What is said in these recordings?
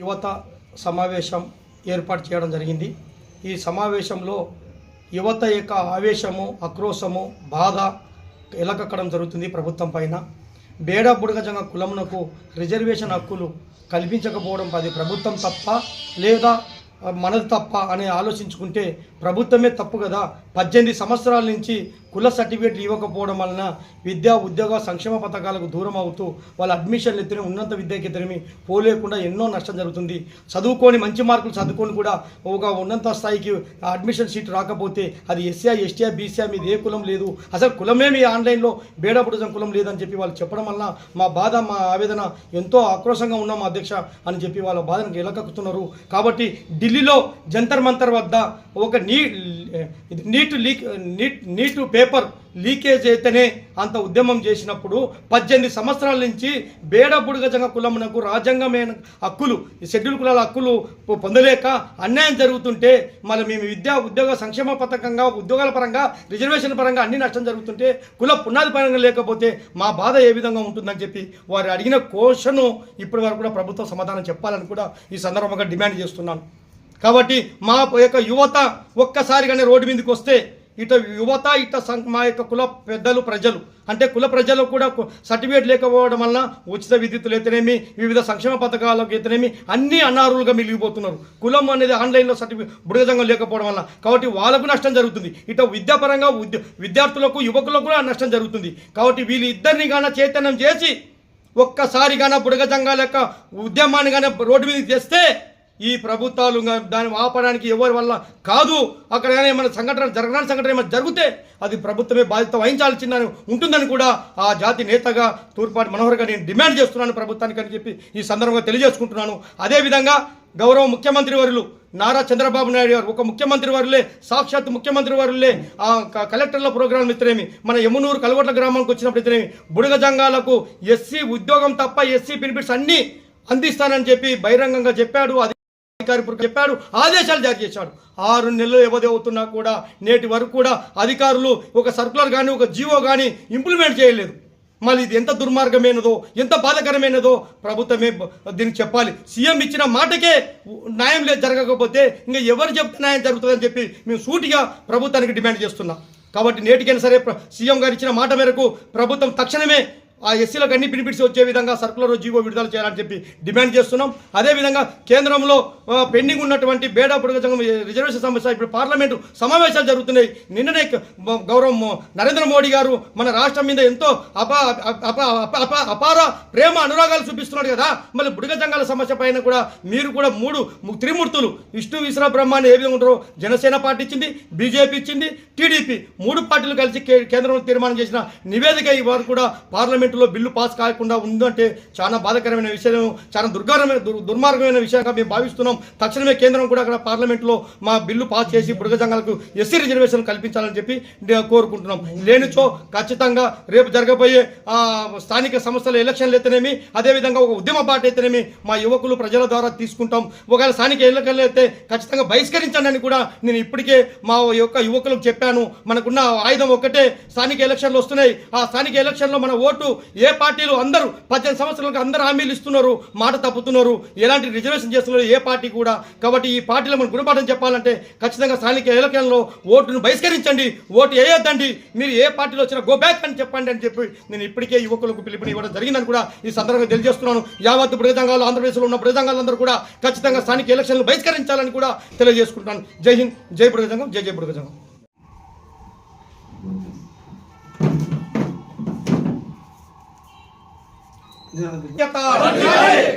యువత సమావేశం ఏర్పాటు చేయడం జరిగింది. ఈ సమావేశంలో యువత యొక్క ఆవేశము, ఆక్రోశము, బాధ ఎలకక్కడం జరుగుతుంది ప్రభుత్వం పైన. బేడ బుడగజంగ కులమునకు రిజర్వేషన్ హక్కులు కల్పించకపోవడం అది ప్రభుత్వం తప్ప లేదా మనది తప్ప అని ఆలోచించుకుంటే ప్రభుత్వమే తప్పు కదా. 18 సంవత్సరాల నుంచి కుల సర్టిఫికేట్ ఇవ్వకపోవడం వలన విద్యా ఉద్యోగ సంక్షేమ పథకాలకు దూరం అవుతూ వాళ్ళ అడ్మిషన్లు ఎత్తిన ఉన్నత విద్యకి ఎత్తినమి పోలేకుండా ఎన్నో నష్టం జరుగుతుంది. చదువుకొని మంచి మార్కులు చదువుకొని కూడా ఒక ఉన్నత స్థాయికి అడ్మిషన్ సీట్ రాకపోతే అది ఎస్సీ ఎస్టీ బీసీ మీద ఏ కులం లేదు, అసలు కులమే మీ ఆన్లైన్లో బేడబుడజం కులం లేదని చెప్పి వాళ్ళు చెప్పడం వలన మా బాధ, మా ఆవేదన ఎంతో ఆక్రోశంగా ఉన్నాం అధ్యక్ష అని చెప్పి వాళ్ళ బాధను ఎలకక్కుతున్నారు. కాబట్టి ఢిల్లీలో జంతర్ మంతర్ వద్ద ఒక నీట్ పేపర్ లీకేజ్ అయితేనే అంత ఉద్యమం చేసినప్పుడు 18 సంవత్సరాల నుంచి బేడ బుడగజంగ కులమునకు రాజ్యాంగమైన హక్కులు, షెడ్యూల్ కులాల హక్కులు పొందలేక అన్యాయం జరుగుతుంటే మళ్ళీ మేము విద్యా ఉద్యోగ సంక్షేమ పథకంగా ఉద్యోగాల పరంగా రిజర్వేషన్ పరంగా అన్ని నష్టం జరుగుతుంటే కుల పునాది పరంగా లేకపోతే మా బాధ ఏ విధంగా ఉంటుందని చెప్పి వారు అడిగిన క్వశ్చన్ ఇప్పటి వరకు కూడా ప్రభుత్వం సమాధానం చెప్పాలని కూడా ఈ సందర్భంగా డిమాండ్ చేస్తున్నాను. కాబట్టి మా యొక్క యువత ఒక్కసారిగానే రోడ్డు మీదకి వస్తే ఇట యువత మా యొక్క కుల పెద్దలు ప్రజలు అంటే కుల ప్రజలు కూడా సర్టిఫికేట్ లేకపోవడం వల్ల ఉచిత విద్యుత్తులు అయితేనేమి వివిధ సంక్షేమ పథకాలకు అయితేనేమి అన్నీ అనారులుగా మిగిలిపోతున్నారు. కులం అనేది ఆన్లైన్లో సర్టిఫికేట్ బుడగజంగం లేకపోవడం వల్ల కాబట్టి వాళ్ళకు నష్టం జరుగుతుంది. ఇట విద్యాపరంగా విద్యార్థులకు యువకులకు కూడా నష్టం జరుగుతుంది. కాబట్టి వీళ్ళు ఇద్దరిని గాన చైతన్యం చేసి ఒక్కసారిగాన బుడగజంగాల యొక్క ఉద్యమాన్ని కానీ రోడ్డు మీదకి తెస్తే ఈ ప్రభుత్వాలు దాన్ని ఆపడానికి ఎవరి వల్ల కాదు. అక్కడ కానీ ఏమైనా సంఘటన జరగని సంఘటన ఏమైనా జరిగితే అది ప్రభుత్వమే బాధ్యత వహించాల్సిందని ఉంటుందని కూడా ఆ జాతి నేతగా తూర్పాటి మనోహర్గా నేను డిమాండ్ చేస్తున్నాను ప్రభుత్వానికి అని చెప్పి ఈ సందర్భంగా తెలియజేసుకుంటున్నాను. అదేవిధంగా గౌరవ ముఖ్యమంత్రి వర్యులు నారా చంద్రబాబు నాయుడు గారు ఒక ముఖ్యమంత్రి వర్యులే, సాక్షాత్ ముఖ్యమంత్రి వర్యులే కలెక్టర్ల ప్రోగ్రాం ఇతరేమి మన యమునూరు కలవట్ల గ్రామానికి వచ్చినప్పుడు ఇతరేమి బుడగజంగాలకు ఎస్సీ ఉద్యోగం తప్ప ఎస్సీ బెనిఫిట్స్ అన్నీ అందిస్తానని చెప్పి బహిరంగంగా చెప్పాడు, చెప్పాడు, ఆదేశాలు జారీ చేశాడు. 6 నెలలు వ్యవధి అవుతున్నా కూడా నేటి వరకు కూడా అధికారులు ఒక సర్కులర్ కానీ ఒక జీవో కానీ ఇంప్లిమెంట్ చేయలేదు. మళ్ళీ ఇది ఎంత దుర్మార్గమైనదో ఎంత బాధకరమైనదో ప్రభుత్వమే దీనికి చెప్పాలి. సీఎం ఇచ్చిన మాటకే న్యాయం లేదు జరగకపోతే ఇంకా ఎవరు చెప్తే న్యాయం జరుగుతుందని చెప్పి మేము సూటిగా ప్రభుత్వానికి డిమాండ్ చేస్తున్నాం. కాబట్టి నేటికైనా సరే సీఎం గారు ఇచ్చిన మాట మేరకు ప్రభుత్వం తక్షణమే ఆ ఎస్సీలకు అన్ని బెనిఫిట్స్ వచ్చే విధంగా సర్కులర్ జీవో విడుదల చేయాలని చెప్పి డిమాండ్ చేస్తున్నాం. అదేవిధంగా కేంద్రంలో పెండింగ్ ఉన్నటువంటి బేడా బుడగజంగం రిజర్వేషన్ సమస్య ఇప్పుడు పార్లమెంటు సమావేశాలు జరుగుతున్నాయి. నిన్ననే గౌరవ నరేంద్ర మోడీ గారు మన రాష్ట్రం మీద ఎంతో అపార ప్రేమ అనురాగాలు చూపిస్తున్నాడు కదా. మళ్ళీ బుడగజంగాల సమస్య పైన కూడా మీరు కూడా 3 త్రిమూర్తులు విష్ణు విశ్వ బ్రహ్మాన్ని ఏ విధంగా ఉంటారో జనసేన పార్టీ ఇచ్చింది, బీజేపీ ఇచ్చింది, టీడీపీ 3 పార్టీలు కలిసి కేంద్రంలో తీర్మానం చేసిన నివేదిక ఇవాళ కూడా పార్లమెంట్ లో బిల్లు పాస్ కాకుండా ఉందంటే చాలా బాధాకరమైన విషయం, చాలా దుర్మార్గమైన విషయంగా మేము భావిస్తున్నాం. తక్షణమే కేంద్రం కూడా అక్కడ పార్లమెంట్లో మా బిల్లు పాస్ చేసి బుడగజంగాలకు ఎస్సీ రిజర్వేషన్ కల్పించాలని చెప్పి కోరుకుంటున్నాం. లేనిచో ఖచ్చితంగా రేపు జరగబోయే స్థానిక సంస్థల ఎలక్షన్లు అయితేనేమి అదేవిధంగా ఒక ఉద్యమ పార్టీ అయితేనేమి మా యువకులు ప్రజల ద్వారా తీసుకుంటాం. ఒకవేళ స్థానిక ఎన్నికలు అయితే ఖచ్చితంగా బహిష్కరించండి అని కూడా నేను ఇప్పటికే మా యొక్క యువకులకు చెప్పాను. మనకున్న ఆయుధం ఒక్కటే, స్థానిక ఎలక్షన్లు వస్తున్నాయి. ఆ స్థానిక ఎలక్షన్లో మన ఓటు ఏ పార్టీలు అందరూ 18 సంవత్సరాలకు అందరూ హామీలు ఇస్తున్నారు, మాట తప్పుతున్నారు, ఎలాంటి రిజర్వేషన్ చేస్తున్నారు ఏ పార్టీ కూడా. కాబట్టి ఈ పార్టీలో మనం గుణపాఠం చెప్పాలంటే ఖచ్చితంగా స్థానిక ఎన్నికల్లో ఓటును బహిష్కరించండి, ఓటు వేయొద్దండి, మీరు ఏ పార్టీలో వచ్చినా గో బ్యాక్ అని చెప్పండి అని చెప్పి నేను ఇప్పటికే యువకులకు పిలుపుని ఇవ్వడం జరిగిందని కూడా ఈ సందర్భంగా తెలియజేస్తున్నాను. యావత్ బుడగజంగాలు ఆంధ్రప్రదేశ్లో ఉన్న బుడగజంగాలందరూ కూడా ఖచ్చితంగా స్థానిక ఎలక్షన్లు బహిష్కరించాలని కూడా తెలియజేసుకుంటున్నాను. జై హింద్, జై బుడగజంగం, జై జై బుడగజంగం.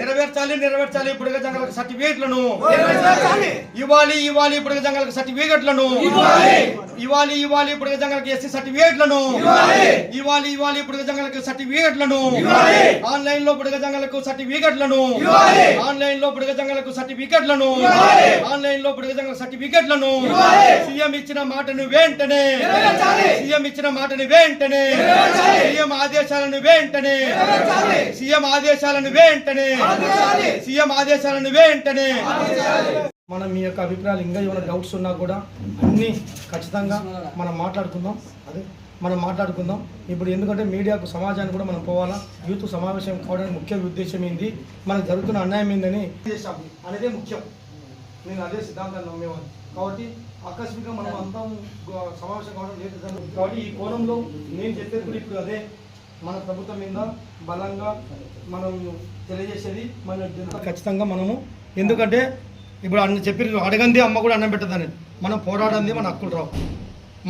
నెరవేర్చాలి బుడగజంగాలకు సర్టిఫికేట్లను ఇవ్వాలి బుడగజంగాలకు సర్టిఫికేట్లను ఇవ్వాలి బుడగజంగాలకు ఎస్సీ సర్టిఫికేట్లను ఇవ్వాలి బుడగజంగాలకు సర్టిఫికేట్లను ఆన్లైన్ లో బుడగజంగాలకు సర్టిఫికేట్లను ఆన్లైన్ లో బుడగజంగాలకు సర్టిఫికేట్లను ఆన్లైన్ లో బుడగజంగాల సర్టిఫికేట్లను సీఎం ఇచ్చిన మాటను వెంటనే సీఎం ఆదేశాలను వెంటనే మనం మీ యొక్క అభిప్రాయాలు ఇంకా ఏమైనా డౌట్స్ ఉన్నా కూడా అన్నీ ఖచ్చితంగా మనం మాట్లాడుకుందాం. అదే మనం మాట్లాడుకుందాం. ఇప్పుడు ఎందుకంటే మీడియాకు సమాజానికి కూడా మనం పోవాలా, యూత్ సమావేశం కావడానికి ముఖ్య ఉద్దేశం ఏంది, మనకు జరుగుతున్న అన్యాయం ఏందని చేసాం అనేదే ముఖ్యం. నేను అదే సిద్ధాంతాన్ని నమ్మేవాడిని. కాబట్టి ఆకస్మికంగా మనం అంతా సమావేశం కావడం లేదు. కాబట్టి ఈ కోణంలో నేను చెప్పేది కూడా ఇప్పుడు అదే, మన ప్రభుత్వం మీద బలంగా మనం తెలియజేసేది ఖచ్చితంగా మనము. ఎందుకంటే ఇప్పుడు అన్న చెప్పి అడగంది అమ్మ కూడా అన్నం పెట్టదని, మనం పోరాడంది మన హక్కులు రావు.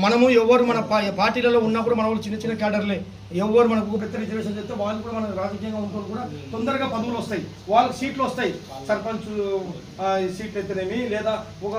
మనము ఎవరు మన పార్టీలలో ఉన్నప్పుడు మన వాళ్ళు చిన్న చిన్న క్యాడర్లే, ఎవరు మనకు పెద్ద రిజర్వేషన్ చేస్తే వాళ్ళు కూడా మన రాజకీయంగా ఉంటారు కూడా తొందరగా పదవులు వస్తాయి, వాళ్ళకి సీట్లు వస్తాయి, సర్పంచ్ సీట్లు అయితేనేమి లేదా ఒక